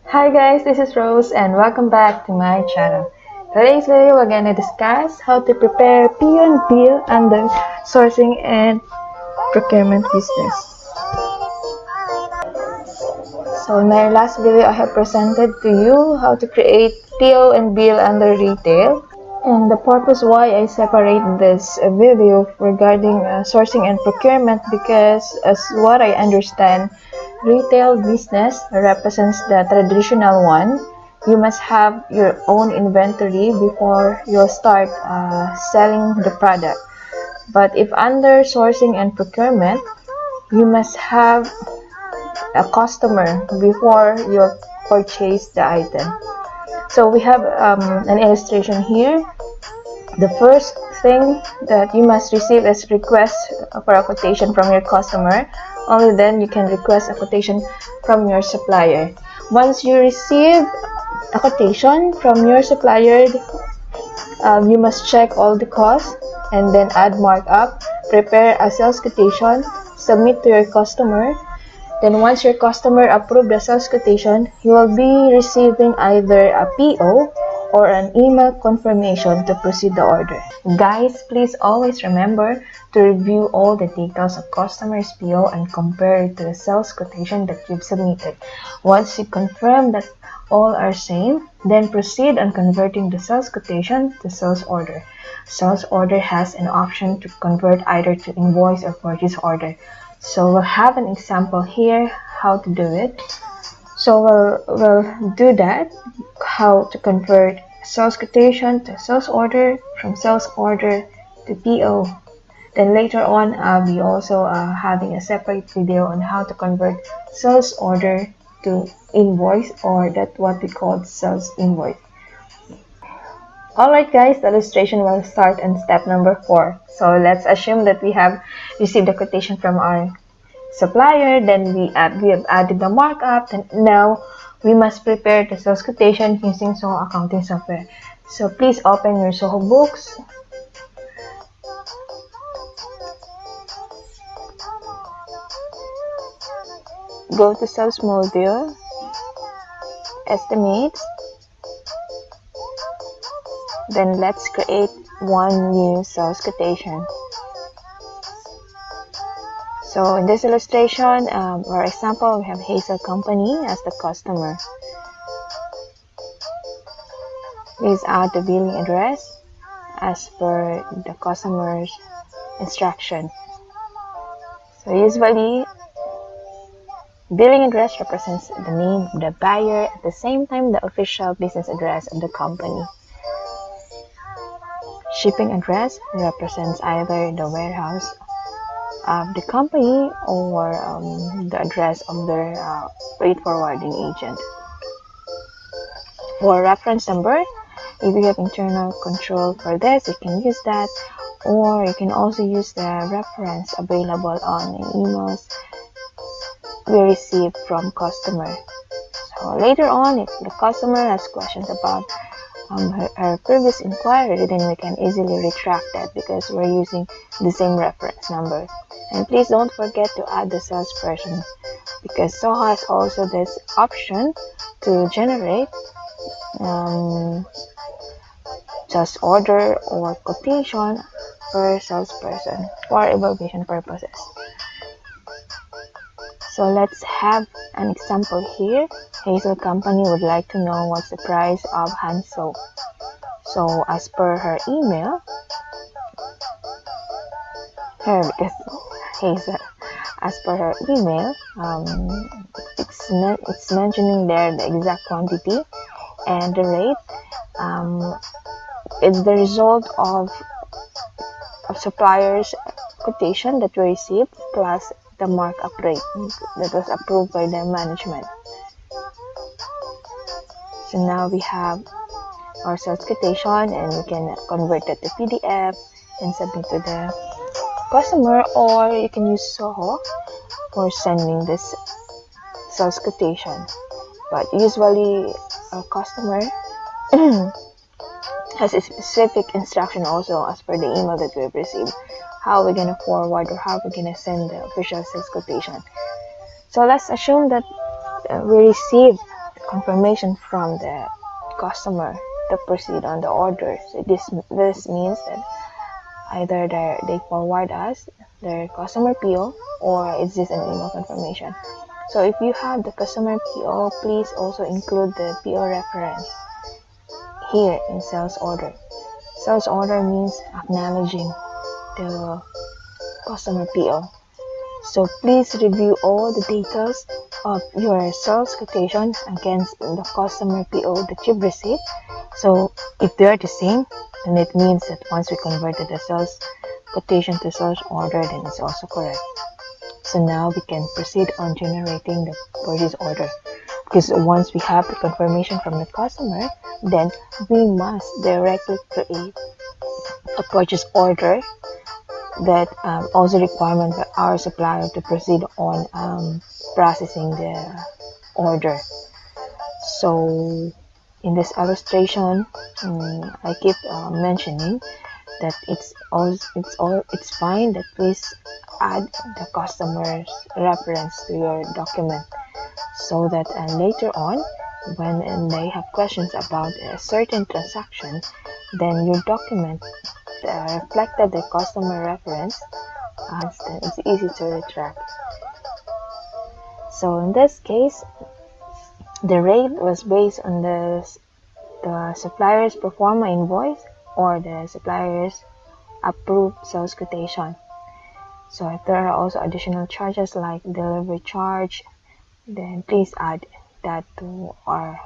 Hi guys, this is Rose and welcome back to my channel. Today's video we're gonna discuss how to prepare PO and bill under sourcing and procurement business. So in my last video I have presented to you how to create PO and bill under retail. And the purpose why I separate this video regarding sourcing and procurement, because as what I understand, retail business represents the traditional one. You must have your own inventory before you'll start selling the product. But if under sourcing and procurement, you must have a customer before you purchase the item. So we have an illustration here. The first thing that you must receive is request for a quotation from your customer. Only then you can request a quotation from your supplier. Once you receive a quotation from your supplier, you must check all the costs and then add markup, prepare a sales quotation, submit to your customer. Then once your customer approves the sales quotation, you will be receiving either a PO or an email confirmation to proceed the order. Guys, please always remember to review all the details of customer's PO and compare it to the sales quotation that you've submitted. Once you confirm that all are same, then proceed on converting the sales quotation to sales order. Sales order has an option to convert either to invoice or purchase order. So we'll have an example here how to do it. So we'll do that, how to convert sales quotation to sales order, from sales order to PO. Then later on, I'll be also having a separate video on how to convert sales order to invoice, or that what we call sales invoice. Alright guys, the illustration will start in step number 4. So let's assume that we have received a quotation from our supplier, then we have added the markup, and now we must prepare the sales quotation using Zoho accounting software. So please open your Zoho books. Go to sales module, estimates, then let's create one new sales quotation. So in this illustration, for example, we have Hazel Company as the customer. Please add the billing address as per the customer's instruction. So usually, billing address represents the name of the buyer, at the same time the official business address of the company. Shipping address represents either the warehouse of the company or the address of their freight forwarding agent. For reference number, if you have internal control for this, you can use that, or you can also use the reference available on emails we receive from customer. So later on, if the customer has questions about her previous inquiry, then we can easily retract that because we're using the same reference number. And please don't forget to add the salesperson, because Zoho has also this option to generate sales order or quotation per salesperson for evaluation purposes. So let's have an example here. Hazel Company would like to know what's the price of hand soap. So as per her email, Hazel, as per her email, it's mentioning there the exact quantity and the rate. It's the result of supplier's quotation that we received plus the markup rate that was approved by the management. So now we have our sales quotation, and we can convert it to PDF and submit to the customer, or you can use Zoho for sending this sales quotation. But usually a customer has a specific instruction also as per the email that we've received, how we're gonna forward or how we're gonna send the official sales quotation. So let's assume that we received confirmation from the customer to proceed on the order. So this means that either they forward us their customer PO or it's just an email confirmation. So if you have the customer PO, please also include the PO reference here in sales order. Sales order means acknowledging the customer PO. So please review all the details of your sales quotation against the customer PO that you've received. So if they are the same, then it means that once we converted the sales quotation to sales order, then it's also correct. So now we can proceed on generating the purchase order. Because once we have the confirmation from the customer, then we must directly create a purchase order that also requirement for our supplier to proceed on processing the order. So in this illustration, I keep mentioning that it's fine that please add the customer's reference to your document, so that later on when they have questions about a certain transaction, then your document reflected the customer reference, then it's easy to retract. So in this case, the rate was based on the supplier's pro forma invoice or the supplier's approved sales quotation. So if there are also additional charges like delivery charge, then please add that to our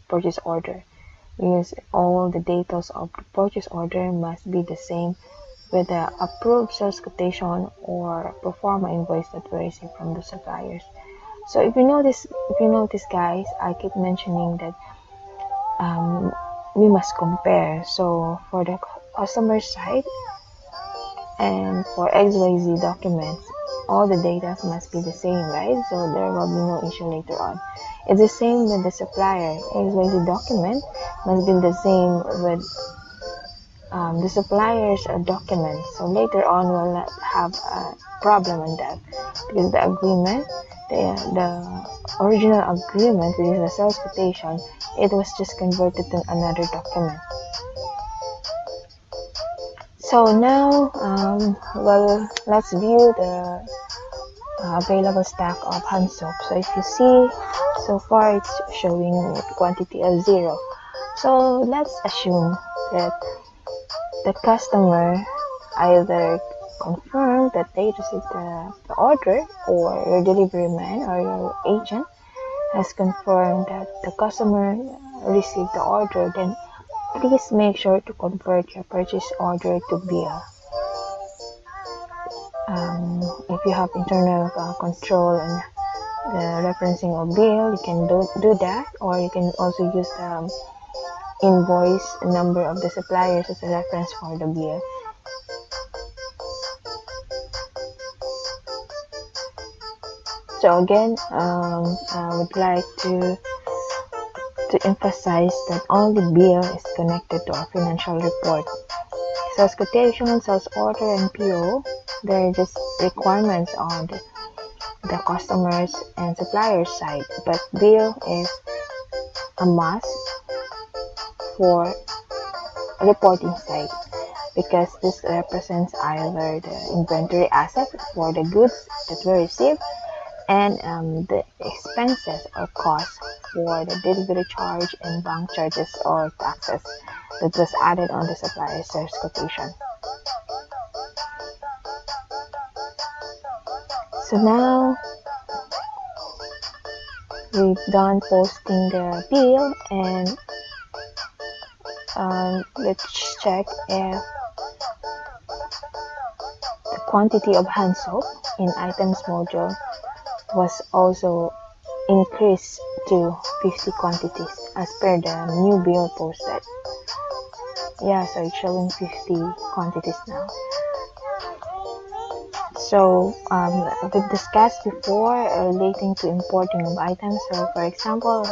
purchase order, because all the details of the purchase order must be the same with the approved sales quotation or pro forma invoice that we receive from the suppliers. So if you notice guys, I keep mentioning that we must compare. So for the customer side and for XYZ documents, all the data must be the same, right? So there will be no issue later on. It's the same with the supplier. XYZ document must be the same with the supplier's document. So later on we'll not have a problem on that, because the agreement, the original agreement, which is the sales quotation, it was just converted to another document. So now, let's view the available stack of hand soap. So if you see, so far it's showing quantity of 0. So let's assume that the customer either confirmed that they received the order, or your delivery man or your agent has confirmed that the customer received the order, then please make sure to convert your purchase order to bill. If you have internal control and the referencing of bill, you can do that, or you can also use the invoice number of the suppliers as a reference for the bill. So again, I would like to emphasize that only bill is connected to our financial report. Sales quotation, sales order, and PO, they're just requirements on the customers and suppliers side, but bill is a must for reporting side, because this represents either the inventory asset for the goods that we receive, and the expenses or costs for the delivery charge and bank charges or taxes that was added on the supplier's sales quotation. So now we've done posting the bill, and let's check if the quantity of hand soap in items module was also increased to 50 quantities as per the new bill posted. Yeah, so it's showing 50 quantities now. So we've discussed before relating to importing of items. So for example,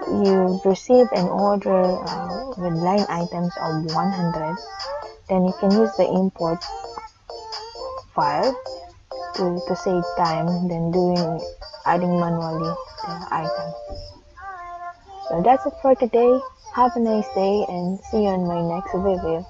you receive an order with line items of 100, then you can use the import file to save time than adding manually the item. So that's it for today. Have a nice day and see you on my next video.